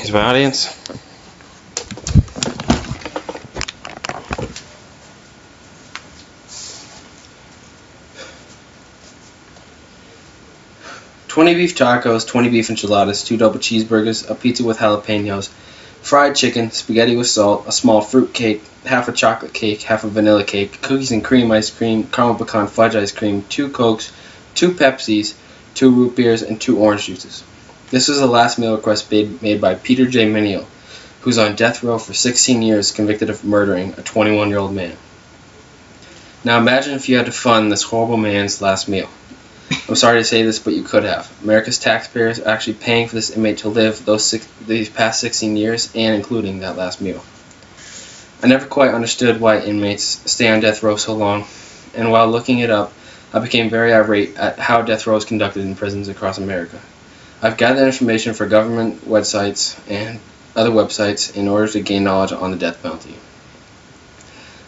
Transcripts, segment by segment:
Here's my audience. $20 beef tacos, 20 beef enchiladas, 2 double cheeseburgers, a pizza with jalapenos, fried chicken, spaghetti with salt, a small fruit cake, half a chocolate cake, half a vanilla cake, cookies and cream ice cream, caramel pecan fudge ice cream, 2 Cokes, 2 Pepsis, 2 root beers, and 2 orange juices. This was the last meal request made by Peter J. Mineo, who's on death row for 16 years convicted of murdering a 21-year-old man. Now imagine if you had to fund this horrible man's last meal. I'm sorry to say this, but you could have. America's taxpayers are actually paying for this inmate to live these past 16 years, and including that last meal. I never quite understood why inmates stay on death row so long, and while looking it up, I became very irate at how death row is conducted in prisons across America. I've gathered information for government websites and other websites in order to gain knowledge on the death penalty.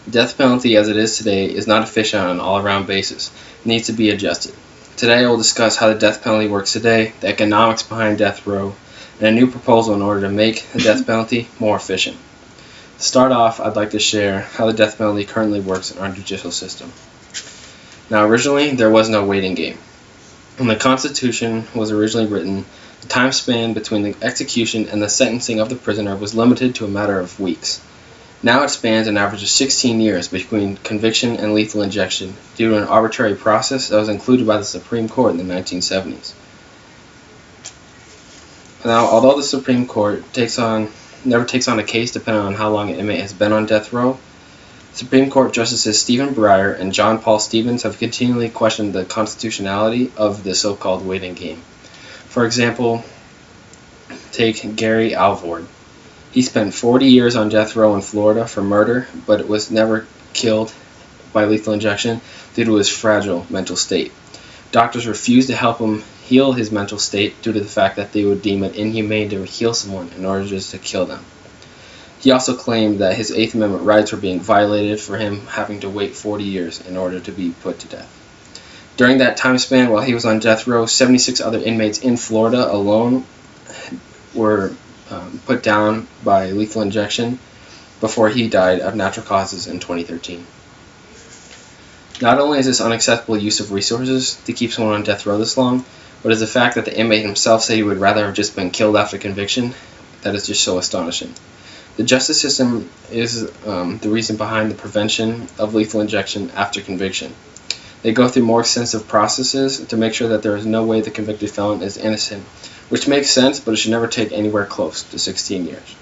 The death penalty as it is today is not efficient on an all-around basis. It needs to be adjusted. Today I will discuss how the death penalty works today, the economics behind death row, and a new proposal in order to make the death penalty more efficient. To start off, I'd like to share how the death penalty currently works in our judicial system. Now originally, there was no waiting game. When the Constitution was originally written, the time span between the execution and the sentencing of the prisoner was limited to a matter of weeks. Now it spans an average of 16 years between conviction and lethal injection due to an arbitrary process that was included by the Supreme Court in the 1970s. Now, although the Supreme Court never takes on a case depending on how long an inmate has been on death row, Supreme Court Justices Stephen Breyer and John Paul Stevens have continually questioned the constitutionality of the so-called waiting game. For example, take Gary Alvord. He spent 40 years on death row in Florida for murder, but was never killed by lethal injection due to his fragile mental state. Doctors refused to help him heal his mental state due to the fact that they would deem it inhumane to heal someone in order just to kill them. He also claimed that his Eighth Amendment rights were being violated for him having to wait 40 years in order to be put to death. During that time span while he was on death row, 76 other inmates in Florida alone were put down by lethal injection before he died of natural causes in 2013. Not only is this unacceptable use of resources to keep someone on death row this long, but is the fact that the inmate himself said he would rather have just been killed after conviction that is just so astonishing. The justice system is the reason behind the prevention of lethal injection after conviction. They go through more extensive processes to make sure that there is no way the convicted felon is innocent, which makes sense, but it should never take anywhere close to 16 years.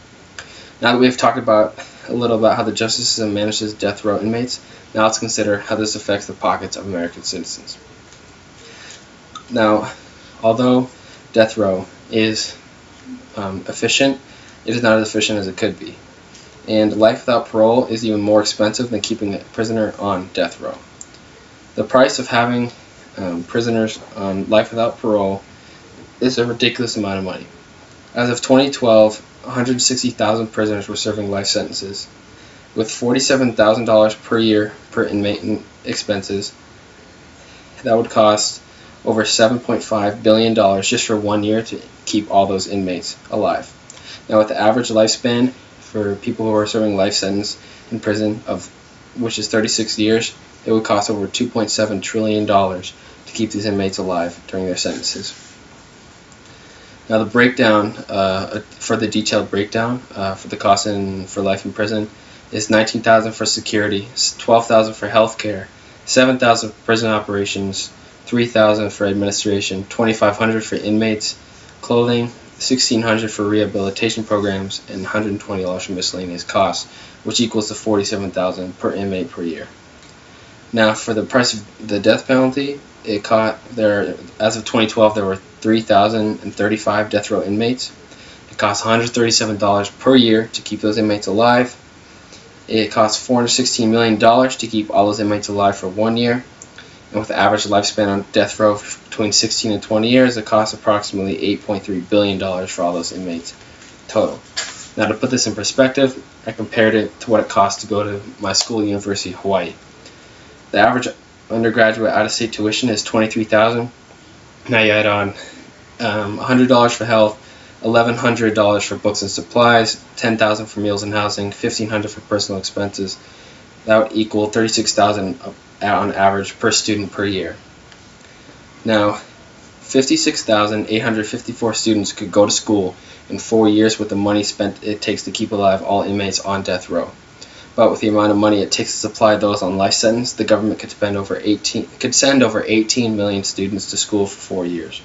Now that we have talked a little about how the justice system manages death row inmates, now let's consider how this affects the pockets of American citizens. Now, although death row is efficient, it is not as efficient as it could be. And life without parole is even more expensive than keeping a prisoner on death row. The price of having prisoners on life without parole is a ridiculous amount of money. As of 2012, 160,000 prisoners were serving life sentences, with $47,000 per year per inmate in expenses. That would cost over $7.5 billion just for 1 year to keep all those inmates alive. Now, with the average lifespan for people who are serving life sentence in prison, which is 36 years, it would cost over $2.7 trillion to keep these inmates alive during their sentences. Now, the breakdown, for the detailed breakdown for the cost for life in prison is $19,000 for security, $12,000 for health care, $7,000 for prison operations, $3,000 for administration, $2,500 for inmates, clothing, $1,600 for rehabilitation programs, and $120 for miscellaneous costs, which equals to $47,000 per inmate per year. Now, for the price of the death penalty, as of 2012, there were 3,035 death row inmates. It costs $137 per year to keep those inmates alive. It costs $416 million to keep all those inmates alive for 1 year. And with the average lifespan on death row between 16 and 20 years, it costs approximately $8.3 billion for all those inmates total. Now, to put this in perspective, I compared it to what it costs to go to my school, University of Hawaii. The average undergraduate out-of-state tuition is $23,000. Now you add on $100 for health, $1,100 for books and supplies, $10,000 for meals and housing, $1,500 for personal expenses. That would equal $36,000 on average per student per year. Now, 56,854 students could go to school in 4 years with the money spent it takes to keep alive all inmates on death row. But with the amount of money it takes to supply those on life sentence, the government could send over 18 million students to school for 4 years.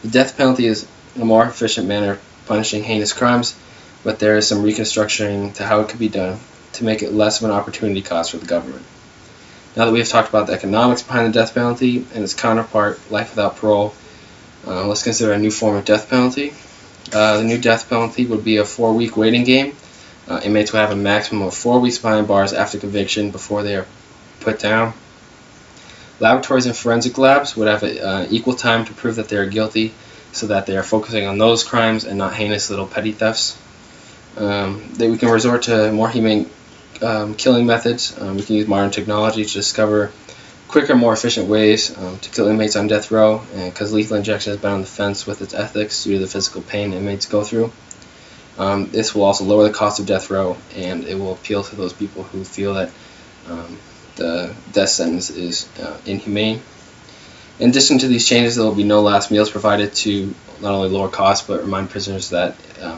The death penalty is a more efficient manner of punishing heinous crimes, but there is some reconstructing to how it could be done to make it less of an opportunity cost for the government. Now that we have talked about the economics behind the death penalty and its counterpart, life without parole, let's consider a new form of death penalty. The new death penalty would be a 4-week waiting game. Inmates would have a maximum of 4 weeks behind bars after conviction before they are put down. Laboratories and forensic labs would have equal time to prove that they are guilty, so that they are focusing on those crimes and not heinous little petty thefts. We can resort to more humane killing methods. We can use modern technology to discover quicker, more efficient ways to kill inmates on death row, because lethal injection has been on the fence with its ethics due to the physical pain inmates go through. This will also lower the cost of death row, and it will appeal to those people who feel that the death sentence is inhumane. In addition to these changes, there will be no last meals provided to not only lower costs, but remind prisoners that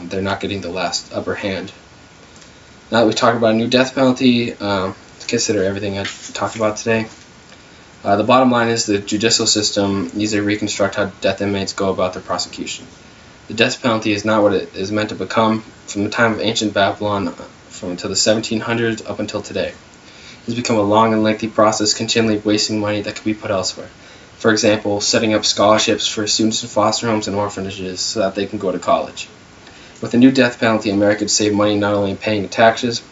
they're not getting the last upper hand. Now that we've talked about a new death penalty, consider everything I've talked about today. The bottom line is the judicial system needs to reconstruct how death inmates go about their prosecution. The death penalty is not what it is meant to become from the time of ancient Babylon until the 1700s up until today. It has become a long and lengthy process, continually wasting money that could be put elsewhere. For example, setting up scholarships for students in foster homes and orphanages so that they can go to college. With the new death penalty, America would save money not only in paying taxes,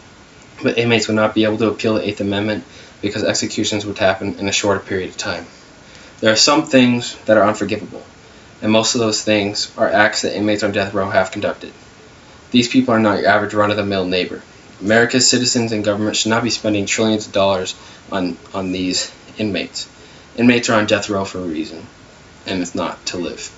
but inmates would not be able to appeal the 8th Amendment because executions would happen in a shorter period of time. There are some things that are unforgivable, and most of those things are acts that inmates on death row have conducted. These people are not your average run-of-the-mill neighbor. America's citizens and government should not be spending trillions of dollars on these inmates. Inmates are on death row for a reason, and it's not to live.